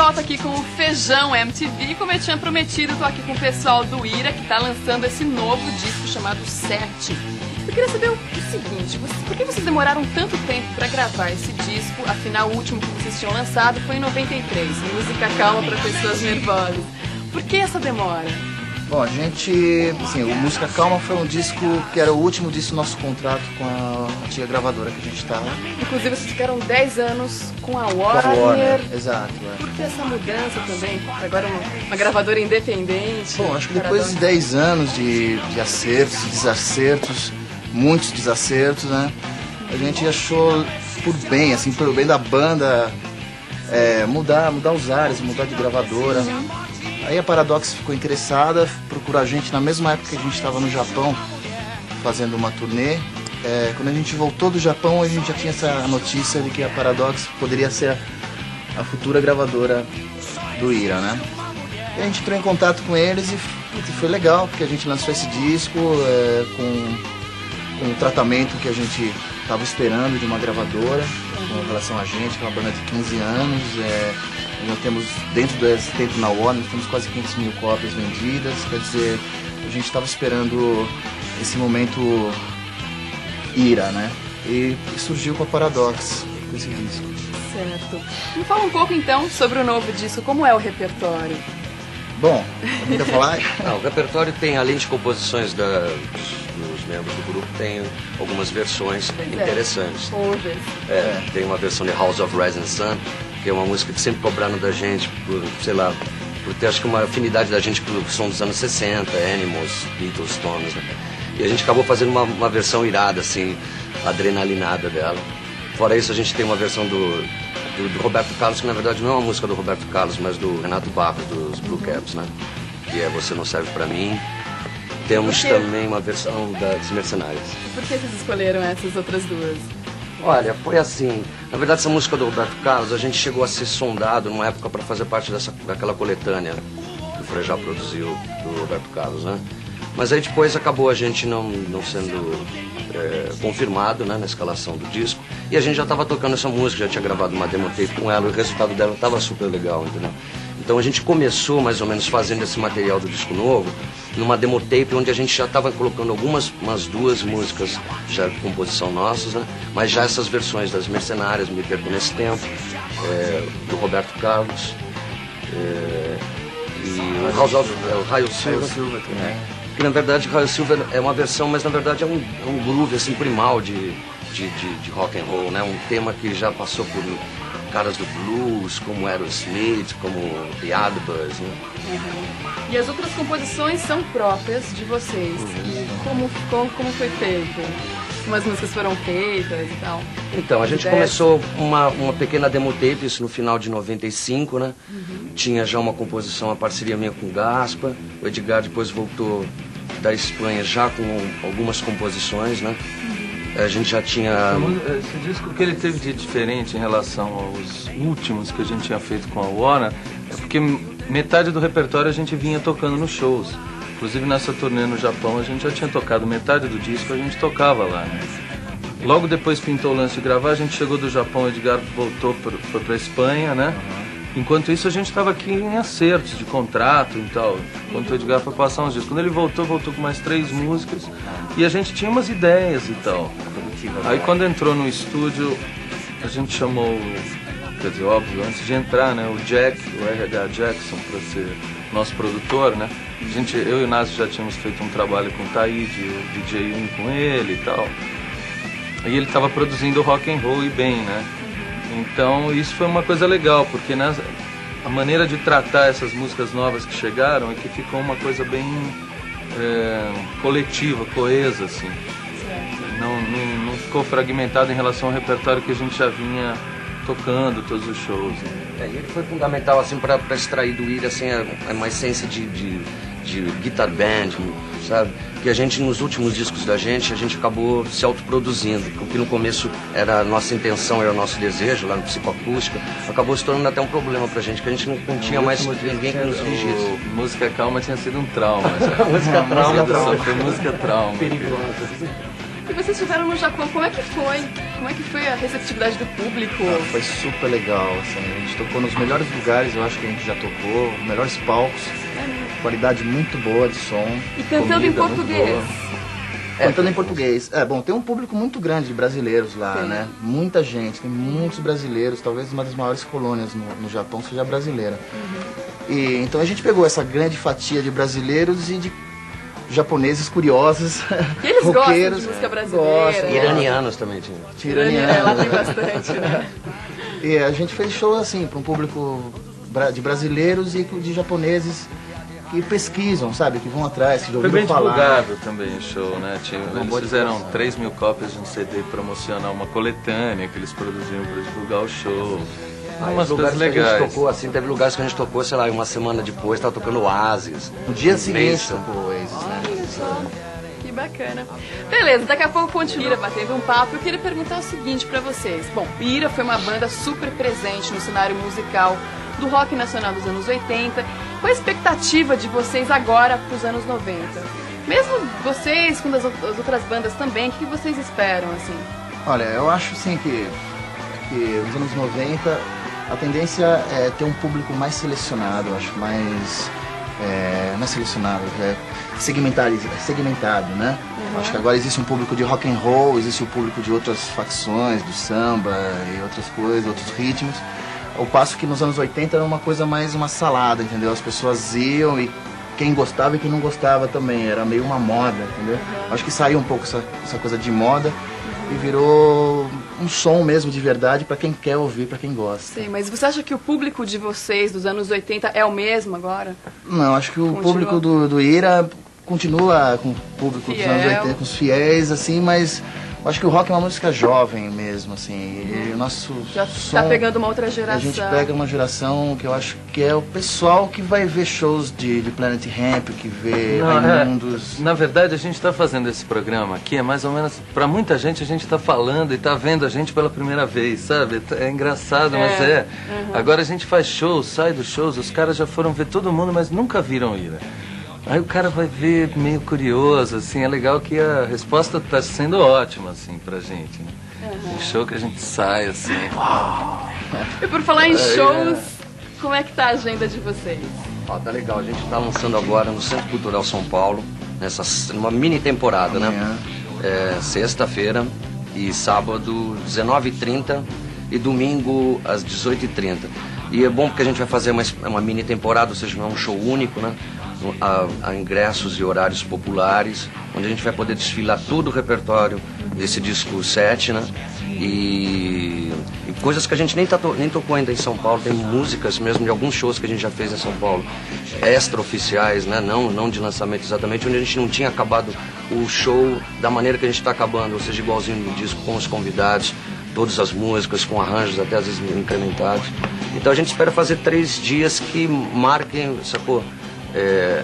volta aqui com o Feijão MTV. Como eu tinha prometido, eu tô aqui com o pessoal do Ira, que tá lançando esse novo disco chamado 7. Eu queria saber o seguinte, por que vocês demoraram tanto tempo pra gravar esse disco? Afinal, o último que vocês tinham lançado foi em 93, Música Calma para Pessoas Nervosas. Por que essa demora? Bom, a gente, assim, o Música Calma foi um disco que era o último disco do nosso contrato com a antiga gravadora que a gente estava. Inclusive, vocês ficaram 10 anos com a Warner. Exato. Por que essa mudança também? Agora uma gravadora independente. Bom, acho que depois de 10 anos de acertos, desacertos, muitos desacertos, né? A gente achou por bem, assim, pelo bem da banda, mudar os ares, mudar de gravadora. Aí a Paradox ficou interessada, procurou a gente na mesma época que a gente estava no Japão, fazendo uma turnê. Quando a gente voltou do Japão, a gente já tinha essa notícia de que a Paradox poderia ser a futura gravadora do Ira, né? E a gente entrou em contato com eles e foi legal, porque a gente lançou esse disco com o tratamento que a gente estava esperando de uma gravadora, com relação a gente, que é uma banda de 15 anos. Nós temos, dentro na Warner, nós temos quase 500 mil cópias vendidas, quer dizer, a gente estava esperando esse momento Ira, né? E surgiu com a Paradox, com esse disco. Certo. Me fala um pouco então sobre o novo disco, como é o repertório? Bom, ainda falar? Não, o repertório tem, além de composições dos membros do grupo, tem algumas versões interessantes. Tem uma versão de House of Rising Sun, que é uma música que sempre cobraram da gente, por ter acho que uma afinidade da gente pelo som dos anos 60, Animals, Beatles, Stones, né? E a gente acabou fazendo uma versão irada, assim, adrenalinada dela. Fora isso, a gente tem uma versão do Roberto Carlos, que na verdade não é uma música do Roberto Carlos, mas do Renato Barros, dos Blue Caps, né? Que é Você Não Serve Pra Mim. Temos também uma versão das Mercenárias. E por que vocês escolheram essas outras duas? Olha, foi assim, na verdade essa música do Roberto Carlos, a gente chegou a ser sondado numa época para fazer parte daquela coletânea que o Frejá produziu, do Roberto Carlos, né? Mas aí depois acabou a gente não sendo confirmado, né, na escalação do disco, e a gente já estava tocando essa música, já tinha gravado uma demo tape com ela, e o resultado dela estava super legal, entendeu? Então a gente começou mais ou menos fazendo esse material do disco novo numa demo tape onde a gente já estava colocando umas duas músicas já de composição nossas, né? Mas já essas versões das Mercenárias, Me Perco Nesse Tempo, do Roberto Carlos, e o Raio Silva também. Que na verdade Raio Silva é uma versão, mas na verdade é um groove assim primal de rock and roll, né? Um tema que já passou por caras do blues, como Aerosmith, como The Yardbirds, né? E as outras composições são próprias de vocês. E como foi feito? Como as músicas foram feitas e tal? Então, a gente começou uma pequena demo tape, isso no final de 95, né? Tinha já uma composição, uma parceria minha com o Gaspa. O Edgar depois voltou da Espanha já com algumas composições, né? A gente já tinha... Esse disco que ele teve de diferente em relação aos últimos que a gente tinha feito com a Warner é porque metade do repertório a gente vinha tocando nos shows. Inclusive nessa turnê no Japão a gente já tinha tocado metade do disco, a gente tocava lá, né? Logo depois pintou o lance de gravar, a gente chegou do Japão, o Edgar foi pra Espanha, né? Enquanto isso a gente estava aqui em acertos de contrato e tal, enquanto o Edgar foi passar uns dias. Quando ele voltou com mais 3 músicas e a gente tinha umas ideias e tal. Aí quando entrou no estúdio, a gente chamou, quer dizer, óbvio, antes de entrar, né, o Jack, o RH Jackson, para ser nosso produtor, né? Eu e o Nazi já tínhamos feito um trabalho com o Taíde, o DJ1 com ele e tal. E ele estava produzindo rock and roll e bem, né? Então isso foi uma coisa legal, porque a maneira de tratar essas músicas novas que chegaram é que ficou uma coisa bem coletiva, coesa, assim. Não ficou fragmentado em relação ao repertório que a gente já vinha tocando todos os shows, né? E ele foi fundamental assim para extrair do Ira assim, uma essência de guitar band, sabe? Que a gente, nos últimos discos da gente, a gente acabou se autoproduzindo, porque no começo era a nossa intenção, era o nosso desejo lá no Psicoacústica, acabou se tornando até um problema pra gente, que a gente não tinha mais ninguém que nos dirigisse. Música Calma tinha sido um trauma. Música Trauma. Foi música trauma. Perigosa. E vocês estiveram no Japão, como é que foi? Como é que foi a receptividade do público? Foi super legal, assim, a gente tocou nos melhores lugares, eu acho que a gente já tocou, melhores palcos, qualidade muito boa de som. E cantando em comida muito português? boa. Cantando em português. Bom, tem um público muito grande de brasileiros lá, Sim. né? Muita gente, tem muitos brasileiros, talvez uma das maiores colônias no Japão seja brasileira. E então a gente pegou essa grande fatia de brasileiros e de japoneses curiosos, E eles gostam roqueiros, de música brasileira. gostam, Iranianos também tinha. Lá tem bastante, né? E a gente fez show assim para um público de brasileiros e de japoneses que pesquisam, sabe, que vão atrás, que já Foi ouviram bem falar. divulgado também o show, né? Eles boa fizeram divulgação. 3.000 cópias de um CD promocional, uma coletânea que eles produziam para divulgar o show. Umas Os lugares coisas que a gente legais. tocou, assim, teve lugares que a gente tocou, sei lá, uma semana depois, tava tocando Oasis. No dia seguinte Mason. tocou Oasis, né? Olha só, que bacana. Beleza, daqui a pouco continua batendo um papo. Eu queria perguntar o seguinte pra vocês. Bom, Ira foi uma banda super presente no cenário musical do rock nacional dos anos 80. Qual a expectativa de vocês agora pros anos 90? Mesmo vocês, com as outras bandas também, o que vocês esperam, assim? Olha, eu acho assim que nos anos 90 a tendência é ter um público mais selecionado, eu acho mais... não é selecionado, é segmentado, né? Acho que agora existe um público de rock and roll, existe um público de outras facções, do samba e outras coisas, outros ritmos. Ao passo que nos anos 80 era uma coisa mais uma salada, entendeu? As pessoas iam e quem gostava e quem não gostava também, era meio uma moda, entendeu? Acho que saiu um pouco essa coisa de moda e virou um som mesmo de verdade para quem quer ouvir, para quem gosta. Sim, mas você acha que o público de vocês dos anos 80 é o mesmo agora? Não, acho que o Continua. público do Ira continua com o público dos Fiel. anos 80, com os fiéis, assim, mas eu acho que o rock é uma música jovem mesmo, assim, e o nosso Já som, tá pegando uma outra geração. a gente pega uma geração que eu acho que é o pessoal que vai ver shows de Planet Hemp, que vê Raimundos. Na verdade, a gente está fazendo esse programa aqui, é mais ou menos, para muita gente, a gente está falando e está vendo a gente pela primeira vez, sabe? É engraçado, mas é. Agora a gente faz shows, sai dos shows, os caras já foram ver todo mundo, mas nunca viram Ira. Aí o cara vai ver meio curioso, assim, é legal que a resposta está sendo ótima, assim, pra gente, né? Um show que a gente sai, assim, E por falar em shows, como é que tá a agenda de vocês? Ó, tá legal, a gente tá lançando agora no Centro Cultural São Paulo, numa mini temporada, né? Amanhã. Sexta-feira e sábado, 19h30 e domingo às 18h30. E é bom porque a gente vai fazer uma mini temporada, ou seja, não é um show único, né? A ingressos e horários populares, onde a gente vai poder desfilar todo o repertório desse disco 7, né? E coisas que a gente nem tocou ainda em São Paulo, tem músicas mesmo de alguns shows que a gente já fez em São Paulo, extra-oficiais, né? Não de lançamento exatamente, onde a gente não tinha acabado o show da maneira que a gente está acabando, ou seja, igualzinho no disco, com os convidados, todas as músicas, com arranjos até às vezes incrementados. Então a gente espera fazer 3 dias que marquem, sacou?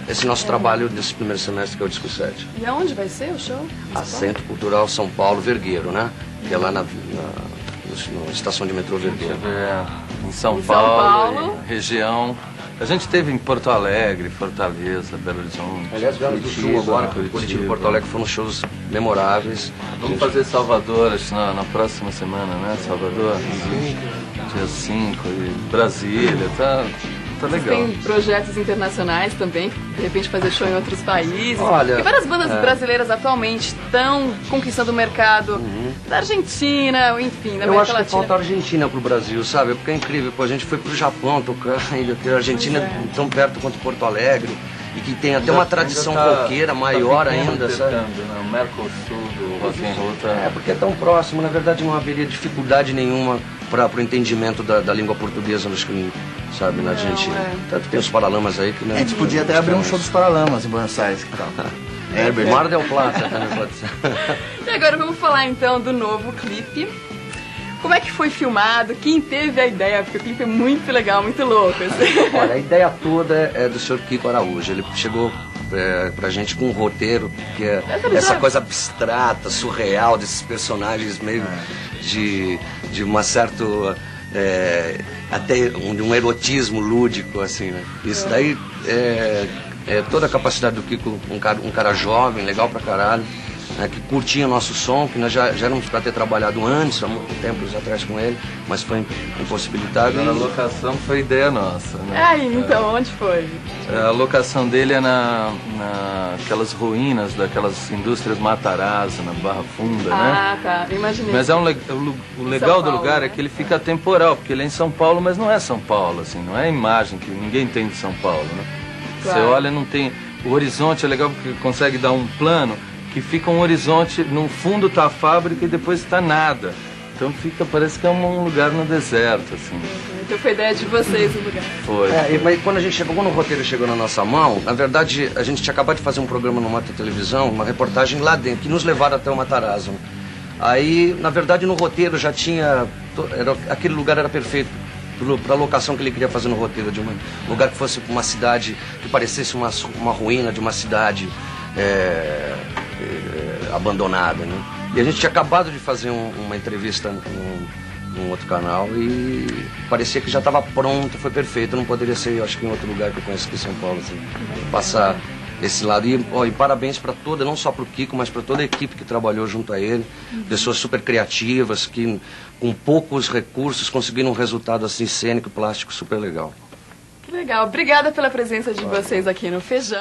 Esse nosso trabalho desse primeiro semestre, que é o Disco 7. E aonde vai ser o show? A Centro Cultural São Paulo Vergueiro, né? Que é lá na estação de metrô Vergueiro. em São Em São Paulo, Paulo. região. A gente teve em Porto Alegre, Fortaleza, Belo Horizonte. Aliás, Rio Grande do Sul agora, Curitiba e Porto Alegre foram shows memoráveis. Vamos fazer Salvador, acho, na próxima semana, né? Salvador, dia 5, e Brasília, tá legal. Tem projetos internacionais também, de repente fazer show em outros países. Olha, e várias bandas brasileiras atualmente estão conquistando o mercado da Argentina, enfim, da Eu América acho que Latina. falta a Argentina pro Brasil, sabe? Porque é incrível, pô, a gente foi pro Japão tocar, e a Argentina é tão perto quanto Porto Alegre, e que tem até uma tradição roqueira maior ainda, sabe? Né? O Mercosul do rock and roll tá... Porque é tão próximo, na verdade não haveria dificuldade nenhuma para o entendimento da língua portuguesa sabe, na Argentina. Tanto tem os Paralamas aí que... A gente podia até abrir um show dos Paralamas em Buenos Aires, que tal? Herbert. Mar del Plata também pode ser. E agora vamos falar então do novo clipe. Como é que foi filmado? Quem teve a ideia? Porque o clipe é muito legal, muito louco. Assim. Olha, a ideia toda é do Sr. Kiko Araújo. Ele chegou pra gente com um roteiro que é essa coisa abstrata, surreal desses personagens meio de uma certa... até um erotismo lúdico, assim, né? Isso daí é toda a capacidade do Kiko, um cara jovem, legal pra caralho. né, que curtiam nosso som, que nós já éramos para ter trabalhado antes, há muito tempo atrás com ele, mas foi impossibilitado. A locação foi ideia nossa, né? Aí, então, onde foi? A locação dele é naquelas ruínas daquelas indústrias Matarazzo, na Barra Funda, né? Ah, tá, imaginei. Mas o legal do lugar é que ele fica temporal, porque ele é em São Paulo, mas não é São Paulo, assim, não é a imagem que ninguém tem de São Paulo, né? Claro. Você olha, não tem... O horizonte é legal porque consegue dar um plano que fica um horizonte, no fundo tá a fábrica e depois tá nada. Então parece que é um lugar no deserto, assim. Então foi ideia de vocês o lugar. Foi. Mas quando a gente chegou, quando o roteiro chegou na nossa mão, na verdade a gente tinha acabado de fazer um programa no Mata Televisão, uma reportagem lá dentro, que nos levaram até o Matarazzo. Aí, na verdade, no roteiro já tinha... aquele lugar era perfeito para a locação que ele queria fazer no roteiro, de um lugar que fosse uma cidade, que parecesse uma ruína de uma cidade abandonada, né? E a gente tinha acabado de fazer uma entrevista num outro canal e parecia que já estava pronto, foi perfeito, não poderia ser, eu acho que em outro lugar que eu conheço aqui em São Paulo, assim, passar esse lado. E parabéns para toda, não só para o Kiko, mas para toda a equipe que trabalhou junto a ele, pessoas super criativas, que com poucos recursos conseguiram um resultado assim cênico, plástico, super legal. Que legal, obrigada pela presença de vocês aqui no Feijão.